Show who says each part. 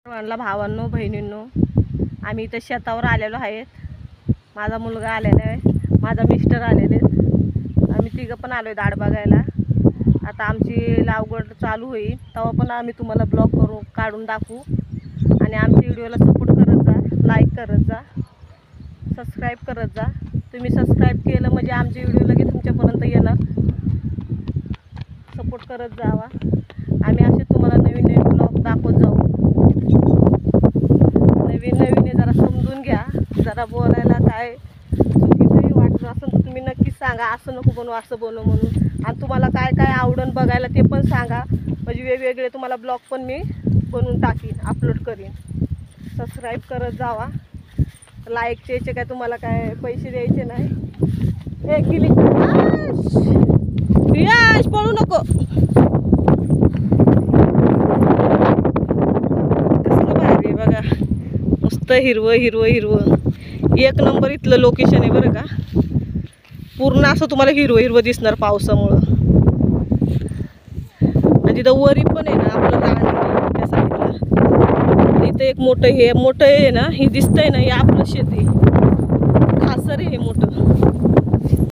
Speaker 1: सर्वांना भावांनो बहिणींनो, आम्ही इथं शेतावर आलेलो आहेत. माझा मुलगा आलेला आहे, माझा मिस्टर आलेले आहेत. आम्ही तिघं पण आलो आहे दाढ बघायला. आता आमची लागवड चालू होईल तेव्हा पण आम्ही तुम्हाला ब्लॉग काढून दाखवू. आणि आमच्या व्हिडिओला सपोर्ट करत जा, लाईक करत जा, सबस्क्राईब करत जा. तुम्ही सबस्क्राईब केलं म्हणजे आमचे व्हिडिओ लगेच तुमच्यापर्यंत येणार. सपोर्ट करत जावा. आम्ही असे तुम्हाला नवीन नवीन ब्लॉग दाखवत जाऊ. नवीन जरा समजून घ्या. जरा बोलायला काय चुकीचंही वाटत असेल तर तुम्ही नक्कीच सांगा, असं नको बनवू असं बनव म्हणून. आणि तुम्हाला काय काय आवडून बघायला ते पण सांगा, म्हणजे वेगवेगळे तुम्हाला ब्लॉग पण मी बनवून टाकीन, अपलोड करीन. सबस्क्राईब करत जावा. लाईकचे काय तुम्हाला काय पैसे द्यायचे नाही. हे किली रियाज पळू नको. कसलं भारी बघा, मस्त हिरवं हिरवं हिरवं एक नंबर इथलं लोकेशन आहे बरं का. पूर्ण असं तुम्हाला हिरवं हिरवं दिसणार पावसामुळं. आणि तिथं वरी पण आहे ना आपलं रान आहे त्या साईडला. इथं एक मोठं हे आहे ना, हे दिसतंय ना, हे आपलं शेत आहे. खासर आहे हे मोठं.